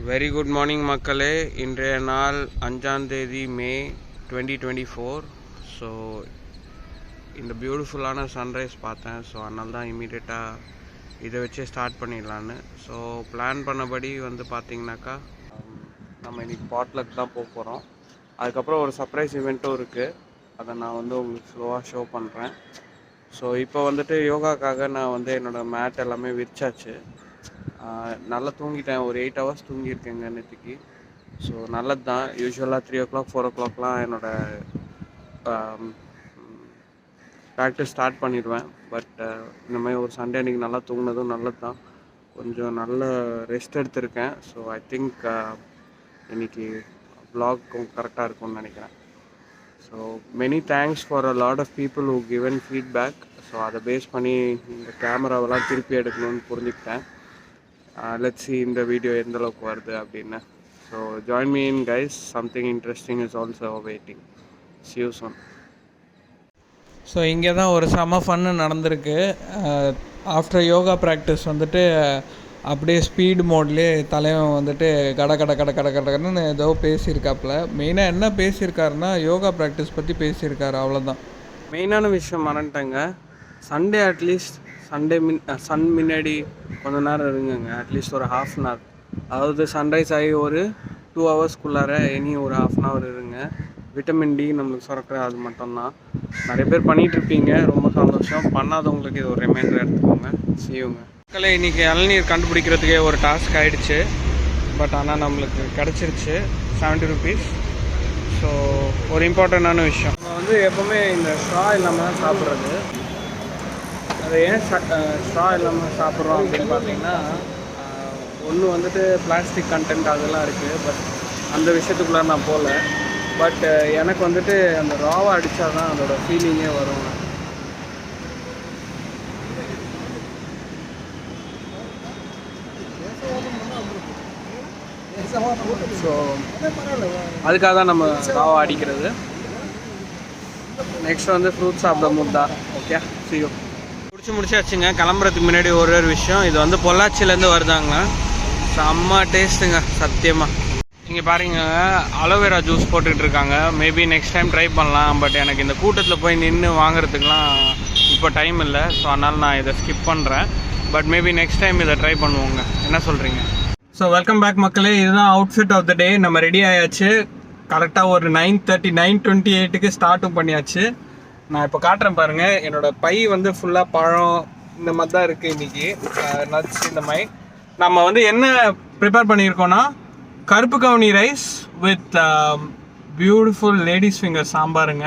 Very good morning மக்களே. இன்றைய நாள் 5ஆம் தேதி மே 2024. ஸோ இந்த பியூட்டிஃபுல்லான சன்ரைஸ் பார்த்தேன். ஸோ அதனால தான் இமீடியட்டாக இதை வச்சே ஸ்டார்ட் பண்ணிடலான்னு. ஸோ பிளான் பண்ணபடி வந்து பார்த்திங்கனாக்கா நம்ம இன்றைக்கி பாட்லக் தான் போக போகிறோம். அதுக்கப்புறம் ஒரு சர்ப்ரைஸ் இவெண்ட்டும் இருக்குது. அதை நான் வந்து உங்களுக்கு ஸ்லோவாக ஷோ பண்ணுறேன். ஸோ இப்போ வந்துட்டு யோகாக்காக நான் வந்து என்னோடய மேட் எல்லாமே விரிச்சாச்சு. நல்லா தூங்கிட்டேன். ஒரு 8 hours தூங்கியிருக்கேங்க நேற்றுக்கு. ஸோ நல்லது தான். யூஸ்வலாக 3 o'clock 4 o'clockலாம் என்னோடய ப்ராக்டிஸ் ஸ்டார்ட் பண்ணிடுவேன். பட் இந்த மாதிரி ஒரு சண்டே அன்றைக்கி நல்லா தூங்கினதும் நல்லது தான். கொஞ்சம் நல்ல ரெஸ்ட் எடுத்திருக்கேன். ஸோ ஐ திங்க் இன்றைக்கி vlog கரெக்டாக இருக்கும்னு நினைக்கிறேன். So many thanks for a lot of people who given feedback. So அதை பேஸ் பண்ணி இந்த கேமராவெல்லாம் திருப்பி எடுக்கணும்னு புரிஞ்சுக்கிட்டேன். லெட்ஸ் see இந்த வீடியோ எந்த அளவுக்கு வருது அப்படின்னு. So join me in guys, something interesting is also waiting. see you soon. So இங்கே தான் ஒரு செம ஃபன்னு நடந்திருக்கு. ஆஃப்டர் யோகா ப்ராக்டிஸ் வந்துட்டு அப்படியே ஸ்பீடு மோட்லேயே தலைவன் வந்துட்டு கடன்னு ஏதோ பேசியிருக்காப்புல. மெயினாக என்ன பேசியிருக்காருன்னா யோகா ப்ராக்டிஸ் பற்றி பேசியிருக்காரு, அவ்வளோதான். மெயினான விஷயம் மறந்துட்டேங்க. சண்டே அட்லீஸ்ட் சன் முன்னாடி கொஞ்ச நேரம் இருங்குங்க. அட்லீஸ்ட் ஒரு ½ an hour. அதாவது சன்ரைஸ் ஆகி ஒரு 2 hours இனி ஒரு ½ an hour இருங்க. விட்டமின் டி நம்மளுக்கு சுரக்கிற அது மட்டும்தான். நிறைய பேர் பண்ணிகிட்ருப்பீங்க, ரொம்ப சந்தோஷம். பண்ணாதவங்களுக்கு இது ஒரு ரிமைண்டர் எடுத்துக்கோங்க. செய்யுங்க மக்களே. இன்றைக்கி இளநீர் கண்டுபிடிக்கிறதுக்கே ஒரு டாஸ்க் ஆகிடுச்சு. பட் ஆனால் நம்மளுக்கு கிடச்சிருச்சு 70 rupees. ஸோ ஒரு இம்பார்ட்டண்ட்டான விஷயம், நம்ம வந்து எப்போவுமே இந்த ஸ்ட்ரா இல்லாமல் தான் சாப்பிட்றது. அதை ஏன் ஸ்ட்ரா இல்லாமல் சாப்பிட்றோம் அப்படின்னு பார்த்தீங்கன்னா, ஒன்று வந்துட்டு பிளாஸ்டிக் கண்டென்ட் அதெல்லாம் இருக்குது. பட் அந்த விஷயத்துக்குள்ளே நான் போகல. பட் எனக்கு வந்துட்டு அந்த ராவாக அடித்தா தான் அதோட ஃபீலிங்கே வரும். ஸோ அதுக்காக தான் நம்ம ராவாக அடிக்கிறது. நெக்ஸ்ட் வந்து ஃப்ரூட் சாப்பிட முட்டா. Okay, see you. முடிச்சாச்சுங்க. கிளம்புறதுக்கு முன்னாடி ஒரு விஷயம், இது வந்து பொள்ளாச்சியிலேருந்து வருதாங்க. செம்ம டேஸ்ட்டுங்க சத்தியமாக. இங்கே பாருங்க, அலோவேரா ஜூஸ் போட்டுக்கிட்டு இருக்காங்க. மேபி நெக்ஸ்ட் டைம் ட்ரை பண்ணலாம். பட் எனக்கு இந்த கூட்டத்தில் போய் நின்று வாங்குறதுக்கெலாம் இப்போ டைம் இல்லை. ஸோ அதனால் நான் இதை ஸ்கிப் பண்ணுறேன். பட் மேபி நெக்ஸ்ட் டைம் இதை ட்ரை பண்ணுவோங்க. என்ன சொல்கிறீங்க? ஸோ வெல்கம் பேக் மக்களே. இதுதான் அவுட்ஃபிட் ஆஃப் த டே. நம்ம ரெடி ஆயாச்சு. கரெக்டாக ஒரு 9:30 9:28க்கு ஸ்டார்ட்டும் பண்ணியாச்சு. நான் இப்போ காட்டுறேன் பாருங்கள். என்னோடய பை வந்து ஃபுல்லாக பழம் இந்த மாதிரி தான் இருக்குது இன்றைக்கி. நட்ஸ் இந்த மாதிரி. நம்ம வந்து என்ன ப்ரிப்பேர் பண்ணியிருக்கோன்னா, கருப்பு கவுனி rice with beautiful ladies finger சாம்பாருங்க.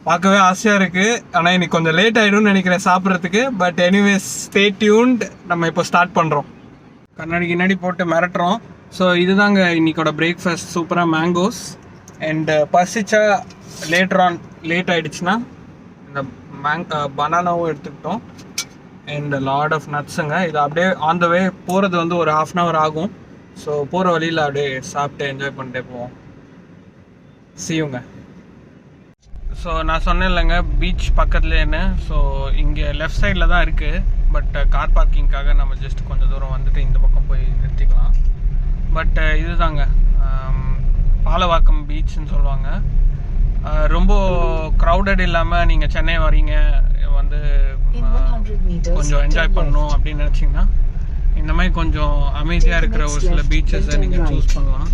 பார்க்கவே ஆசையாக இருக்குது. ஆனால் இன்னைக்கு கொஞ்சம் லேட் ஆகிடும்னு நினைக்கிறேன் சாப்பிட்றதுக்கு. But anyways stay tuned. நம்ம இப்போ ஸ்டார்ட் பண்ணுறோம். கண்ணாடிக்கு முன்னாடி போட்டு மிரட்டுறோம். ஸோ இதுதாங்க இன்றைக்கோட பிரேக்ஃபாஸ்ட். சூப்பராக மேங்கோஸ் அண்டு பசிச்சா லேட் ஆகிடுச்சுன்னா இந்த பனானாவும் எடுத்துக்கிட்டோம். அண்ட் லாட் ஆஃப் நட்ஸுங்க. இது அப்படியே ஆன் த வே போகிறது வந்து ஒரு ½ an hour ஆகும். ஸோ போகிற வழியில் அப்படியே சாப்பிட்டு என்ஜாய் பண்ணிட்டே போவோம். சீயுங்க. ஸோ நான் சொன்னேன் இல்லைங்க, பீச் பக்கத்துலேன்னு. ஸோ இங்கே லெஃப்ட் சைடில் தான் இருக்குது. பட் கார் பார்க்கிங்காக நம்ம ஜஸ்ட் கொஞ்சம் தூரம் வந்துட்டு இந்த பக்கம் போய் நிறுத்திக்கலாம். பட் இதுதாங்க பாலவாக்கம் பீச்னு சொல்லுவாங்க. ரொம்ப க்ரௌடட் இல்லாமல் நீங்கள் சென்னை வரீங்க வந்து கொஞ்சம் என்ஜாய் பண்ணணும் அப்படின்னு நினச்சிங்கன்னா இந்த மாதிரி கொஞ்சம் அமைதியாக இருக்கிற ஒரு சில பீச்சஸை நீங்கள் சூஸ் பண்ணலாம்.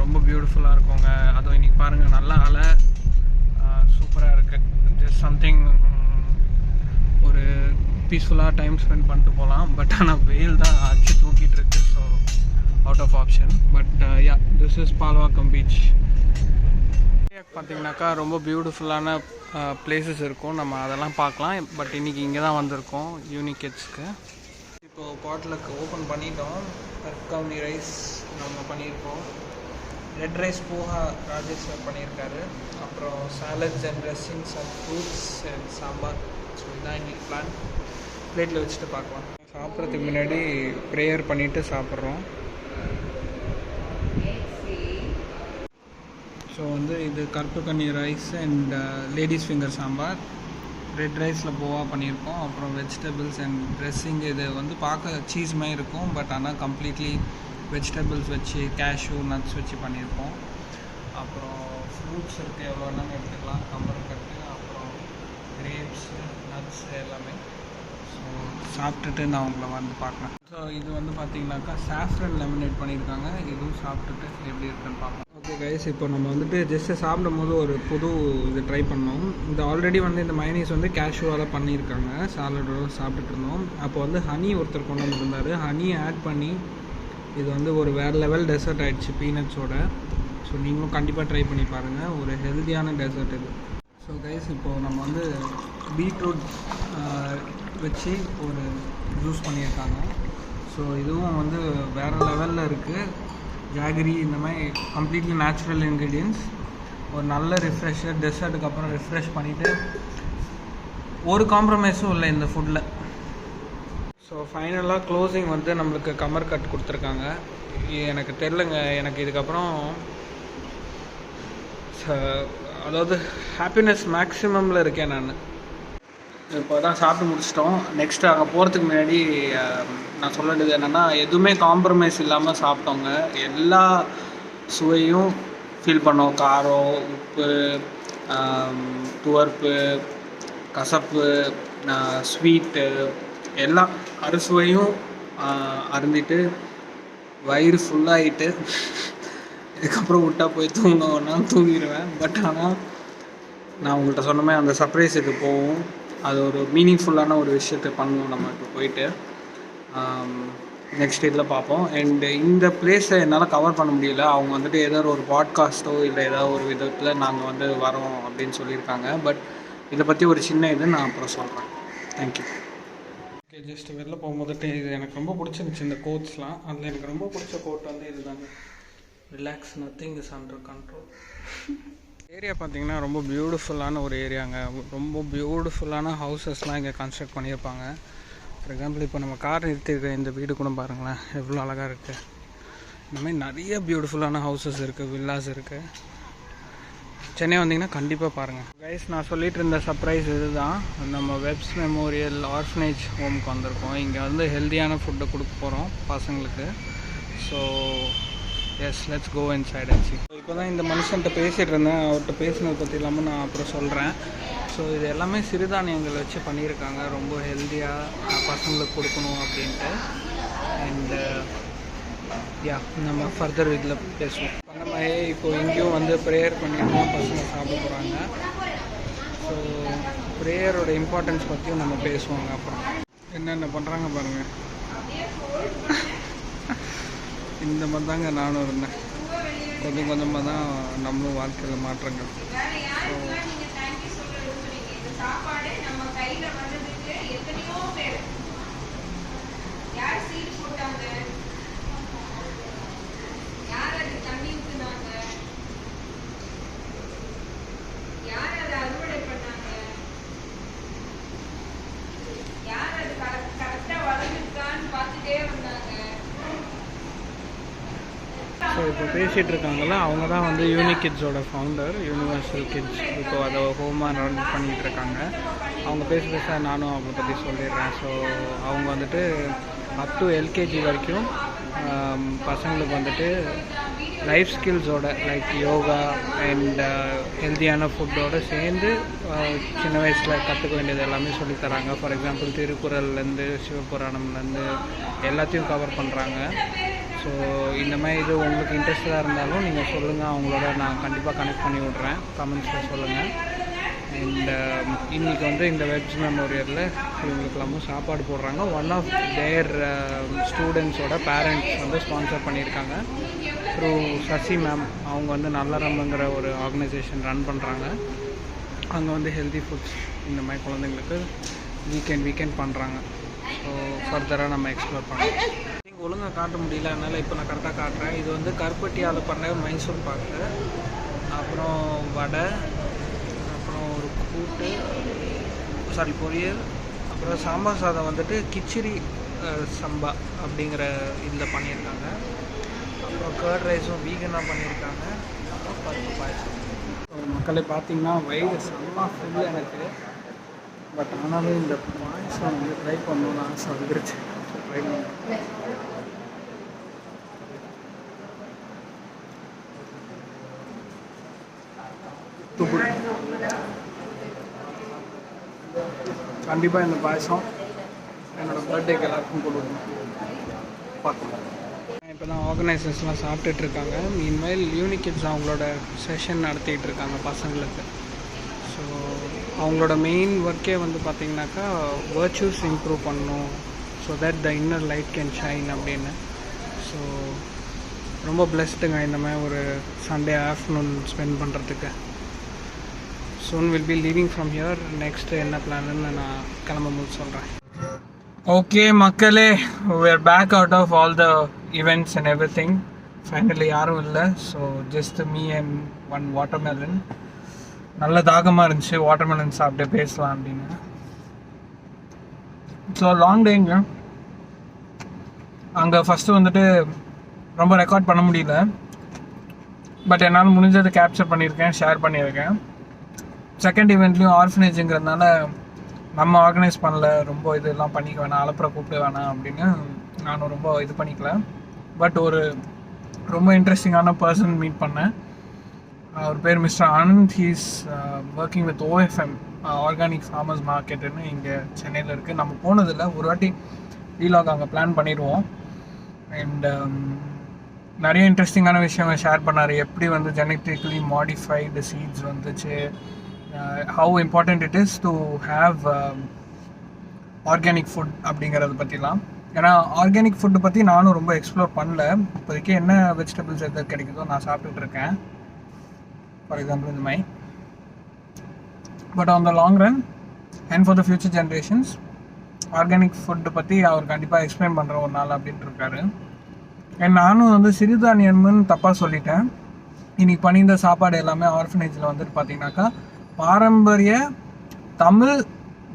ரொம்ப பியூட்டிஃபுல்லாக இருக்குங்க. அதுவும் இன்றைக்கி பாருங்கள், நல்லா அலை சூப்பராக இருக்குது. ஜஸ்ட் சம்திங் ஒரு பீஸ்ஃபுல்லாக டைம் ஸ்பெண்ட் பண்ணிட்டு போகலாம். பட் ஆனால் வெயில் தான் அடிச்சு தூக்கிட்டு இருக்கு. So out of option. But ya, this is Palavakkam beach. பார்த்திங்கனாக்கா ரொம்ப பியூட்டிஃபுல்லான பிளேசஸ் இருக்கும். நம்ம அதெல்லாம் பார்க்கலாம். பட் இன்றைக்கி இங்கே தான் வந்திருக்கோம் யூனிக் கிட்ஸ்க்கு. இப்போது பாட்டிலுக்கு ஓப்பன் பண்ணிட்டோம். கருப்பு கவுனி ரைஸ் நம்ம பண்ணியிருக்கோம். ரெட் ரைஸ் போஹா ராஜேஷ் பண்ணியிருக்காரு. அப்புறம் salads and dressings and fruits and sambar. So இதுதான் இன்றைக்கி பிளான். பிளேட்டில் வச்சுட்டு பார்க்கலாம். சாப்பிட்றதுக்கு முன்னாடி ப்ரேயர் பண்ணிவிட்டு சாப்பிட்றோம். ஸோ வந்து இது கருப்பு கன்னி rice and ladies finger sambar. Red ரைஸில் போவா பண்ணியிருக்கோம். அப்புறம் வெஜிடபிள்ஸ் அண்ட் ட்ரெஸ்ஸிங். இது வந்து பார்க்க சீஸ் மாதிரி இருக்கும். பட் ஆனால் கம்ப்ளீட்லி வெஜிடபிள்ஸ் வச்சு கேஷ்யூ நட்ஸ் வச்சு பண்ணியிருப்போம். அப்புறம் ஃப்ரூட்ஸ் இருக்குது, எவ்வளோ வேணாலும் எடுத்துக்கலாம். கம்பரக்கட்டு, அப்புறம் கிரேப்ஸு, நட்ஸ் எல்லாமே. ஸோ சாப்பிட்டுட்டு நான் உங்களை வந்து பார்க்குறேன். ஸோ இது வந்து பார்த்தீங்கன்னாக்கா சாஃப்ரன் லெமனேட் பண்ணியிருக்காங்க. இதுவும் சாப்பிட்டுட்டு எப்படி இருக்குன்னு பார்ப்போம். ஓகே கைஸ், இப்போ நம்ம வந்துட்டு ஜஸ்ட்டு சாப்பிடும் போது ஒரு புது இது ட்ரை பண்ணோம். இந்த ஆல்ரெடி வந்து இந்த மைனீஸ் வந்து கேஷுவலாக பண்ணியிருக்காங்க, சாலடோட சாப்பிட்டுட்டு இருந்தோம். அப்போ வந்து ஹனி ஒருத்தர் கொண்டு வந்துருந்தார். ஹனி ஆட் பண்ணி இது வந்து ஒரு வேறு லெவல் டெசர்ட் ஆகிடுச்சு பீனட்ஸோட. ஸோ நீங்களும் கண்டிப்பாக ட்ரை பண்ணி பாருங்கள், ஒரு ஹெல்த்தியான டெசர்ட் இது. ஸோ கைஸ், இப்போது நம்ம வந்து பீட்ரூட் வச்சு ஒரு ஜூஸ் பண்ணியிருக்காங்க. ஸோ இதுவும் வந்து வேறு லெவலில் இருக்குது. ஜாகரி இந்த மாதிரி கம்ப்ளீட்லி நேச்சுரல் இன்க்ரீடியன்ஸ். ஒரு நல்ல ரிஃப்ரெஷ்ஷர், டெசர்ட்டுக்கு அப்புறம் ரிஃப்ரெஷ் பண்ணிவிட்டு ஒரு காம்ப்ரமைஸும் இல்லை இந்த ஃபுட்டில். ஸோ ஃபைனலாக க்ளோசிங் வந்து நம்மளுக்கு கமர் கட் கொடுத்துருக்காங்க. எனக்கு தெரிலங்க, எனக்கு இதுக்கப்புறம் அதாவது ஹாப்பினஸ் மேக்ஸிமமில் இருக்கேன் நான். இப்போ தான் சாப்பிட்டு முடிச்சிட்டோம். நெக்ஸ்ட்டு அங்கே போகிறதுக்கு முன்னாடி நான் சொல்ல வேண்டியது என்னென்னா, எதுவுமே காம்ப்ரமைஸ் இல்லாமல் சாப்பிட்டோங்க. எல்லா சுவையும் ஃபீல் பண்ணோம். காரம், உப்பு, துவர்ப்பு, கசப்பு, ஸ்வீட்டு, எல்லாம் அறுசுவையும் அருந்திட்டு வயிறு ஃபுல்லாகிட்டு இதுக்கப்புறம் விட்டால் போய் தூங்கினா தூங்கிடுவேன். பட் ஆனால் நான் உங்கள்கிட்ட சொன்னமே அந்த சர்ப்ரைஸ் இது போகும். அது ஒரு மீனிங்ஃபுல்லான ஒரு விஷயத்தை பண்ணுவோம் நம்ம இப்போ போயிட்டு. நெக்ஸ்ட் இதில் பார்ப்போம். அண்டு இந்த பிளேஸை என்னால் கவர் பண்ண முடியல. அவங்க வந்துட்டு ஏதாவது ஒரு பாட்காஸ்ட்டோ இல்லை ஏதாவது ஒரு விதத்தில் நாங்கள் வந்து வரோம் அப்படின்னு சொல்லியிருக்காங்க. பட் இதை பற்றி ஒரு சின்ன இது நான் அப்புறம் சொல்கிறேன். தேங்க்யூ. ஓகே, ஜஸ்ட் வெளில போகும்போதுட்டு இது எனக்கு ரொம்ப பிடிச்சிருந்துச்சு இந்த கோட்ஸ்லாம். அதில் எனக்கு ரொம்ப பிடிச்ச கோட் வந்து இது தாங்க, relax, nothing is under control. Area பார்த்திங்கன்னா ரொம்ப பியூட்டிஃபுல்லான ஒரு ஏரியாங்க. ரொம்ப பியூட்டிஃபுல்லான ஹவுசஸ்லாம் இங்கே கன்ஸ்ட்ரக்ட் பண்ணியிருப்பாங்க. ஃபார் எக்ஸாம்பிள் இப்போ நம்ம கார் நிறுத்தியிருக்க இந்த வீடு கூட பாருங்களேன், எவ்வளோ அழகாக இருக்குது. இந்த மாதிரி நிறைய பியூட்டிஃபுல்லான ஹவுசஸ் இருக்குது, வில்லாஸ் இருக்குது. சென்னை வந்தீங்கன்னா கண்டிப்பாக பாருங்கள். கைஸ், நான் சொல்லிகிட்டு இருந்த சர்ப்ரைஸ் இது தான். நம்ம வெப்ஸ் மெமோரியல் ஆர்ஃபனேஜ் ஹோமுக்கு வந்திருக்கோம். இங்கே வந்து ஹெல்த்தியான ஃபுட்டை கொடுக்க போகிறோம் பசங்களுக்கு. So yes, let's go inside and see. இப்போ தான் இந்த மனுஷன்கிட்ட பேசிகிட்டு இருந்தேன். அவர்கிட்ட பேசினதை பற்றி இல்லாமல் நான் அப்புறம் சொல்கிறேன். ஸோ இது எல்லாமே சிறுதானியங்கள் வச்சு பண்ணியிருக்காங்க, ரொம்ப ஹெல்த்தியாக பசங்களுக்கு கொடுக்கணும் அப்படின்ட்டு. அண்டு யா, நம்ம ஃபர்தர் இதில் பேசுவோம். அந்த மாதிரி இப்போது இங்கேயும் வந்து ப்ரேயர் பண்ணிட்டு தான் பசங்க சாப்பிட போகிறாங்க. ஸோ ப்ரேயரோட இம்பார்ட்டன்ஸ் பற்றியும் நம்ம பேசுவாங்க. அப்புறம் என்னென்ன பண்ணுறாங்க பாருங்கள். இந்த மாதிரி தாங்க நானும் இருந்தேன். கொஞ்சம் கொஞ்சமாக தான் நம்மளும் வாழ்க்கையில் மாற்றங்கள். ஸோ ஸோ இப்போ பேசிகிட்டு இருக்காங்களா, அவங்க தான் வந்து யூனிக் கிட்ஸோட ஃபவுண்டர், யூனிவர்சல் கிட்ஸ். இப்போ அதை ஹோமாக ரன் பண்ணிகிட்டு இருக்காங்க. அவங்க பேச நானும் அவங்க பற்றி சொல்லிடுறேன். ஸோ அவங்க வந்துட்டு அப் டு எல்கேஜி வரைக்கும் பசங்களுக்கு வந்துட்டு லைஃப் ஸ்கில்ஸோட லைக் யோகா அண்ட் ஹெல்த்தியான ஃபுட்டோடு சேர்ந்து சின்ன வயசில் கற்றுக்க வேண்டியது எல்லாமே சொல்லித்தராங்க. ஃபார் எக்ஸாம்பிள் திருக்குறள்லேருந்து சிவபுராணம்லேருந்து எல்லாத்தையும் கவர் பண்ணுறாங்க. ஸோ இந்த மாதிரி இது உங்களுக்கு இன்ட்ரெஸ்டாக இருந்தாலும் நீங்கள் சொல்லுங்கள், அவங்களோட நான் கண்டிப்பாக கனெக்ட் பண்ணி விட்றேன். கமெண்ட்ஸில் சொல்லுங்கள். அண்ட் இன்றைக்கி வந்து இந்த வெப்ஸ் மெமோரியலில் இவங்களுக்கெல்லாமும் சாப்பாடு போடுறாங்க. ஒன் ஆஃப் தேர் ஸ்டூடெண்ட்ஸோட பேரண்ட்ஸ் வந்து ஸ்பான்சர் பண்ணியிருக்காங்க த்ரூ சசி மேம். அவங்க வந்து நல்லறம்புங்கிற ஒரு ஆர்கனைசேஷன் ரன் பண்ணுறாங்க. அங்கே வந்து ஹெல்தி ஃபுட்ஸ் இந்த மாதிரி குழந்தைங்களுக்கு வீக்கெண்ட் பண்ணுறாங்க. ஸோ ஃபர்தராக நம்ம எக்ஸ்ப்ளோர் பண்ணலாம். ஒழுங்காக காட்ட முடியல, அதனால் இப்போ நான் கரெக்டாக காட்டுறேன். இது வந்து கருப்பட்டியால் பண்ண மைசூர் பாக்கு, அப்புறம் வடை, அப்புறம் ஒரு கூட்டு, பொரியல், அப்புறம் சாம்பார் சாதம் வந்துட்டு கிச்சிடி சம்பா அப்படிங்கிற இதில் பண்ணியிருக்காங்க. அப்புறம் கர்ட் ரைஸும் வீகனாக பண்ணியிருக்காங்க. அப்புறம் பருப்பு பாயசம். மக்களை பார்த்திங்கன்னா வயிறு செம்ம ஃபுல்லு எனக்கு. பட் ஆனாலும் இந்த பாயசம் வந்து ட்ரை பண்ணணும்னு ஆசை வந்துருச்சு. ட்ரை பண்ண கண்டிப்பாக இந்த பாயசம் என்னோடய பர்த்டேக்கு எல்லாருக்கும் கொடுக்கணும். பார்க்கலாம். இப்போ தான் ஆர்கனைசர்ஸ்லாம் சாப்பிட்டுட்டு இருக்காங்க. மீன்வைல் யூனிக் கிட்ஸ் அவங்களோட செஷன் நடத்திட்டு இருக்காங்க பசங்களுக்கு. ஸோ அவங்களோட மெயின் ஒர்க்கே வந்து பார்த்திங்கனாக்கா வர்ச்சூஸ் இம்ப்ரூவ் பண்ணணும், so that the inner light can shine அப்படின்னு. ஸோ ரொம்ப பிளெஸ்டுங்க இந்த மாதிரி ஒரு சண்டே ஆஃப்டர்நூன் ஸ்பெண்ட் பண்ணுறதுக்கு. சூன் will be leaving from here. Next என்ன பிளான்னு நான் கிளம்பும் போது சொல்கிறேன். ஓகே மக்களே, we are back out of all the events and everything. Finally யாரும் இல்லை. So just me and one watermelon. நல்ல தாகமாக இருந்துச்சு, வாட்டர்மெலன் சாப்பிட்டு பேசலாம் அப்படின்னு. ஸோ லாங் டேங்க. அங்கே ஃபஸ்ட்டு வந்துட்டு ரொம்ப ரெக்கார்ட் பண்ண முடியல, பட் என்னால் முடிஞ்சதை கேப்சர் பண்ணியிருக்கேன், ஷேர் பண்ணியிருக்கேன். செகண்ட் ஈவெண்ட்லேயும் ஆர்ஃபனேஜுங்கிறதுனால நம்ம ஆர்கனைஸ் பண்ணல, ரொம்ப இதெல்லாம் பண்ணிக்க வேணாம், அலப்புற கூப்பிட வேணாம் அப்படின்னு நானும் ரொம்ப இது பண்ணிக்கல. பட் ஒரு ரொம்ப இன்ட்ரெஸ்டிங்கான பர்சன் மீட் பண்ணேன். அவர் பேர் mister Anand. He's working with OFM, organic farmers மார்க்கெட்டுன்னு இங்கே சென்னையில் இருக்குது. நம்ம போனதில்லை, ஒரு வாட்டி வீலாக் அங்கே பிளான் பண்ணிடுவோம். அண்ட் நிறைய இன்ட்ரெஸ்டிங்கான விஷயங்கள் ஷேர் பண்ணார். எப்படி வந்து ஜெனட்டிக்கலி மாடிஃபைடு சீட்ஸ் வந்துச்சு, how important it is to have organic food அப்படிங்கிறத பற்றிலாம். ஏன்னா ஆர்கானிக் ஃபுட்டு பற்றி நானும் ரொம்ப எக்ஸ்ப்ளோர் பண்ணல. இப்போதைக்கு என்ன வெஜிடபிள்ஸ் எது கிடைக்குதோ நான் சாப்பிட்டுட்டு இருக்கேன். ஃபார் எக்ஸாம்பிள் இந்த மாதிரி. But on the long run and for the future generations organic food பற்றி அவர் கண்டிப்பாக எக்ஸ்பிளைன் பண்ணுற ஒரு நாள் அப்படின்ட்டு இருக்காரு. அண்ட் நானும் வந்து சிறுதானியம்னு தப்பாக சொல்லிட்டேன். இன்னைக்கு பண்ணியிருந்த சாப்பாடு எல்லாமே ஆர்ஃபனேஜில் வந்துட்டு பார்த்தீங்கன்னாக்கா பாரம்பரிய தமிழ்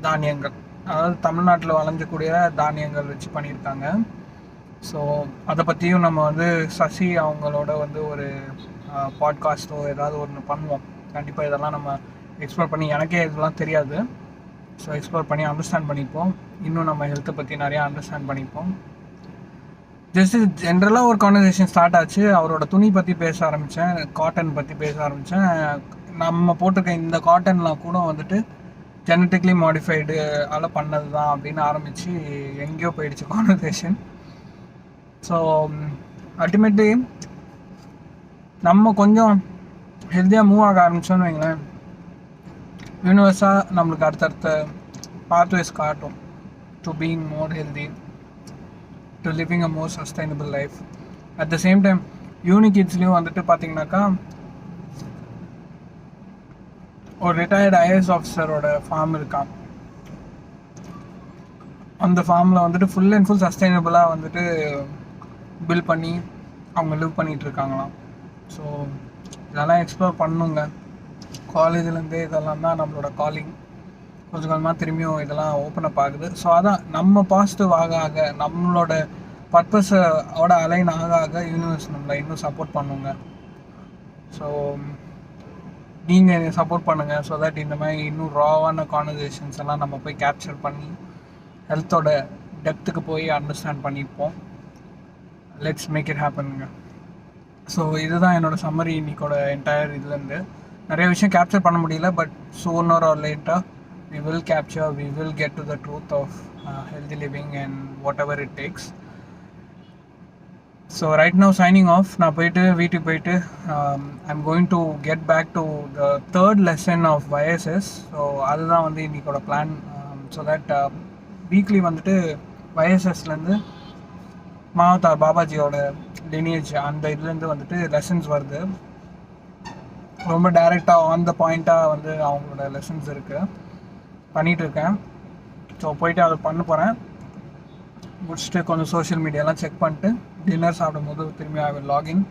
தானியங்கள், அதாவது தமிழ்நாட்டில் வளைஞ்சக்கூடிய தானியங்கள் வச்சு பண்ணியிருக்காங்க. ஸோ அதை பற்றியும் நம்ம வந்து சசி அவங்களோட வந்து ஒரு பாட்காஸ்ட்டோ ஏதாவது ஒன்று பண்ணுவோம். கண்டிப்பாக இதெல்லாம் நம்ம எக்ஸ்ப்ளோர் பண்ணி, எனக்கே இதெல்லாம் தெரியாது, ஸோ எக்ஸ்ப்ளோர் பண்ணி அண்டர்ஸ்டாண்ட் பண்ணிப்போம். இன்னும் நம்ம ஹெல்த்தை பற்றி நிறையா அண்டர்ஸ்டாண்ட் பண்ணிப்போம். ஜஸ்ட் ஜென்ரலாக ஒரு கான்வர்சேஷன் ஸ்டார்ட் ஆச்சு. அவரோட துணி பற்றி பேச ஆரம்பித்தேன், காட்டன் பற்றி பேச ஆரம்பித்தேன். நம்ம போட்டிருக்க இந்த காட்டன்லாம் கூட வந்துட்டு ஜெனட்டிக்லி மாடிஃபைடு அதில் பண்ணது தான் அப்படின்னு ஆரம்பித்து எங்கேயோ போயிடுச்சு கான்வர்சேஷன். ஸோ அல்டிமேட்லி நம்ம கொஞ்சம் ஹெல்த்தியாக மூவ் ஆக ஆரம்பித்தோன்னு வைங்களேன், யூனிவர்ஸாக நம்மளுக்கு அடுத்தடுத்த பாத்வேஸ் காட்டும் to being more healthy, to living a more sustainable life. At the same time unique கிட்ஸ்லேயும் வந்துட்டு பார்த்தீங்கன்னாக்கா ஒரு ரிட்டையர்டு IAS ஆஃபீஸரோட ஃபார்ம் இருக்கான். அந்த ஃபார்மில் வந்துட்டு ஃபுல் அண்ட் ஃபுல் சஸ்டைனபிளாக வந்துட்டு பில் பண்ணி அவங்க லிவ் பண்ணிகிட்டு இருக்காங்களாம். ஸோ இதெல்லாம் எக்ஸ்ப்ளோர் பண்ணுங்க. காலேஜ்லேருந்தே இதெல்லாம் தான் நம்மளோட காலிங். கொஞ்சம் கொஞ்சமாக திரும்பியும் இதெல்லாம் ஓப்பன் அப் ஆகுது. ஸோ அதான் நம்ம பாசிட்டிவ் ஆக நம்மளோட பர்பஸோட அலைன் ஆக யூனிவர்ஸ் நம்மளை இன்னும் சப்போர்ட் பண்ணுங்க. ஸோ நீங்கள் சப்போர்ட் பண்ணுங்கள். ஸோ தட் இந்த மாதிரி இன்னும் ராவான கான்வர்சேஷன்ஸ் எல்லாம் நம்ம போய் கேப்சர் பண்ணி ஹெல்த்தோட டெப்த்துக்கு போய் அண்டர்ஸ்டாண்ட் பண்ணிப்போம். லெட்ஸ் மேக் இட் ஹேப்பனுங்க. ஸோ இதுதான் என்னோடய சம்மரி இன்னைக்கோட என்டையர் இதுலேருந்து. நிறைய விஷயம் கேப்சர் பண்ண முடியல, but sooner or later we will capture, we will get to the truth of healthy living and whatever it takes. So right now signing off. நான் போயிட்டு வீட்டுக்கு போயிட்டு I'm going to get back to the third lesson of YSS. So அதுதான் வந்து இன்றைக்கோட plan. So that weekly வந்துட்டு YSSலேருந்து மாவத்தார் பாபாஜியோட லினியேஜ் அந்த இதுலேருந்து வந்துட்டு லெசன்ஸ் வருது. ரொம்ப டைரெக்டாக ஆன் த பாயிண்ட்டாக வந்து அவங்களோட லெசன்ஸ் இருக்குது, பண்ணிகிட்ருக்கேன். ஸோ போயிட்டு அதை பண்ண போகிறேன். முடிச்சுட்டு கொஞ்சம் சோஷியல் மீடியாலாம் செக் பண்ணிட்டு டின்னர் சாப்பிடும்போது திரும்பி I will login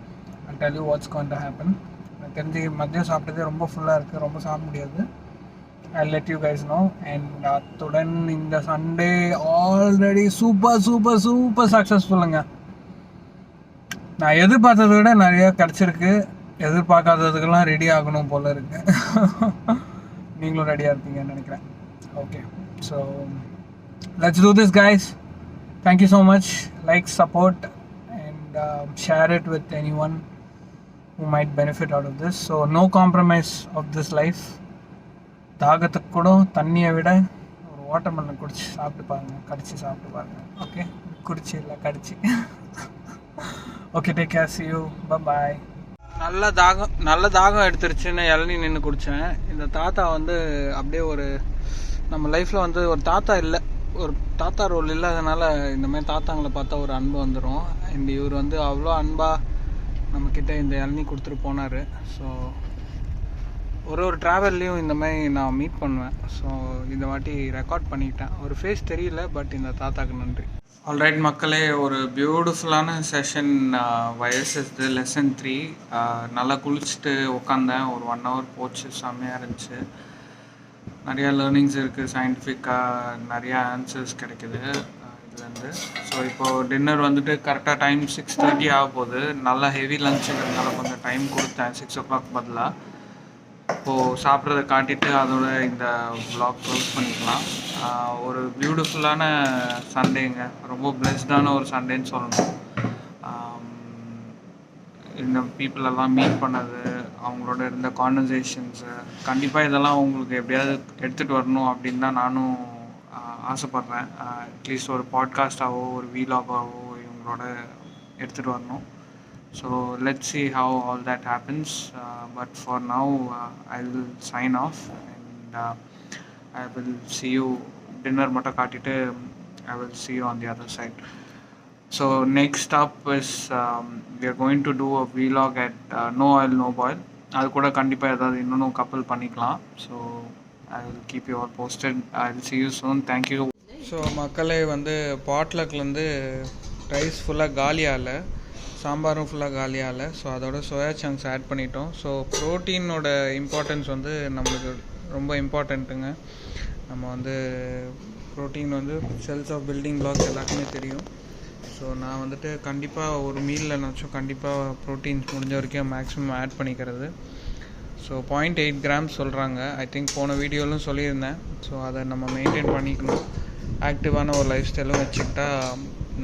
and tell you what's going to happen. எனக்கு தெரிஞ்சு மதியம் சாப்பிட்டதே ரொம்ப ஃபுல்லாக இருக்குது, ரொம்ப சாப்பிட முடியாது. I'll let you guys know. And அத்துடன் இந்த சண்டே ஆல்ரெடி சூப்பர் சக்ஸஸ்ஃபுல்லுங்க. நான் எதிர்பார்த்ததை விட நிறையா கிடச்சிருக்கு. எதிர்பார்க்காததுக்கெல்லாம் ரெடி ஆகணும் போல் இருக்கு. நீங்களும் ரெடியாக இருப்பீங்கன்னு நினைக்கிறேன். Okay, so let's do this guys. Thank you so much. Like, support and share it with anyone who might benefit out of this. So no compromise of this life. தாகத்துக்கு கூட தண்ணியை விட ஒரு வாட்டர்மெலன் சாப்பிட்டு பாருங்கள், கடிச்சு சாப்பிட்டு பாருங்கள். ஓகே, குடிச்சு இல்லை கடிச்சு. Okay, take care, see you, bye. நல்ல தாகம் எடுத்துருச்சுன்னு இளநீ நின்று குடித்தேன். இந்த தாத்தா வந்து அப்படியே நம்ம லைஃப்பில் வந்து ஒரு தாத்தா இல்லை, ஒரு தாத்தா ரோல் இல்லாதனால இந்த மாதிரி தாத்தாங்களை பார்த்தா ஒரு அன்பு வந்துடும். இந்த இவர் வந்து அவ்வளோ அன்பாக நம்மக்கிட்ட இந்த இளநீ கொடுத்துட்டு போனார். ஸோ ஒரு ட்ராவல்லையும் இந்த மாதிரி நான் மீட் பண்ணுவேன். ஸோ இந்த வாட்டி ரெக்கார்ட் பண்ணிக்கிட்டேன். ஒரு ஃபேஸ் தெரியல, பட் இந்த தாத்தாக்கு நன்றி. ஆல்ரைட் மக்களே, ஒரு பியூட்டிஃபுல்லான செஷன் வயசு லெசன் 3. நல்லா குளிச்சுட்டு உட்காந்தேன். ஒரு 1 hour போச்சு, செம்மையாக இருந்துச்சு. நிறையா லேர்னிங்ஸ் இருக்குது, சயின்டிஃபிக்காக நிறையா ஆன்சர்ஸ் கிடைக்குது இதுலேருந்து. ஸோ இப்போது டின்னர் வந்துட்டு கரெக்டாக டைம் 6:30 ஆக போகுது. நல்லா ஹெவி லஞ்சுங்கிறதுனால கொஞ்சம் டைம் கொடுத்தேன், 6 o'clock பதிலாக. இப்போது சாப்பிட்றத காட்டிட்டு அதோட இந்த vlog க்ளோஸ் பண்ணிக்கலாம். ஒரு பியூட்டிஃபுல்லான சண்டேங்க, ரொம்ப பிளெஸ்டான ஒரு சண்டேன்னு சொல்லணும். இந்த பீப்புளெல்லாம் மீட் பண்ணது, அவங்களோட இருந்த கான்வர்சேஷன்ஸு, கண்டிப்பாக இதெல்லாம் உங்களுக்கு எப்படியாவது எடுத்துகிட்டு வரணும் அப்படின்னு தான் நானும் ஆசைப்பட்றேன். அட்லீஸ்ட் ஒரு பாட்காஸ்டாகவோ ஒரு வீலாகாவோ இவங்களோட எடுத்துகிட்டு வரணும். So let's see how all that happens, but for now I will sign off, and I will see you dinner matta kaatittu I will see you on the other side. So next up is we are going to do a vlog at No Oil No Boil. adu kuda kandipa edavadhu innum couple panikalam. So I will keep you all posted. I will see you soon. Thank you. So மக்களே, வந்து பாட்லக்லேருந்து rice ஃபுல்லாக காலியாகல, சாம்பாரும் ஃபுல்லாக காலியாகல. So அதோட soya chunks add பண்ணிட்டோம். So ப்ரோட்டீனோட importance வந்து நம்மளுக்கு ரொம்ப இம்பார்ட்டண்ட்டுங்க. நம்ம வந்து ப்ரோட்டீன் வந்து செல்ஸ் ஆஃப் பில்டிங் பிளாக்ஸ் எல்லாருக்குமே தெரியும். ஸோ நான் வந்துட்டு கண்டிப்பாக ஒரு மீலில் நினச்சோம் கண்டிப்பாக ப்ரோட்டீன்ஸ் முடிஞ்ச வரைக்கும் மேக்ஸிமம் ஆட் பண்ணிக்கிறது. ஸோ 0.8 grams சொல்கிறாங்க. ஐ திங்க் போன வீடியோவிலும் சொல்லியிருந்தேன். ஸோ அதை நம்ம மெயின்டைன் பண்ணிக்கணும். ஆக்டிவான ஒரு லைஃப் ஸ்டைலும் வச்சுக்கிட்டா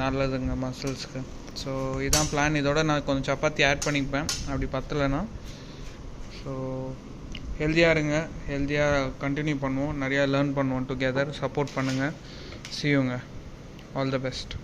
நல்லதுங்க மசில்ஸ்க்கு. ஸோ இதான் பிளான். இதோட நான் கொஞ்சம் சப்பாத்தி ஆட் பண்ணிப்பேன் அப்படி பத்தலைன்னா. ஸோ ஹெல்த்தியாக இருங்க, ஹெல்த்தியாக கண்டினியூ பண்ணுவோம், நிறையா லேர்ன் பண்ணுவோம் டுகெதர். சப்போர்ட் பண்ணுங்கள். see you. All the best.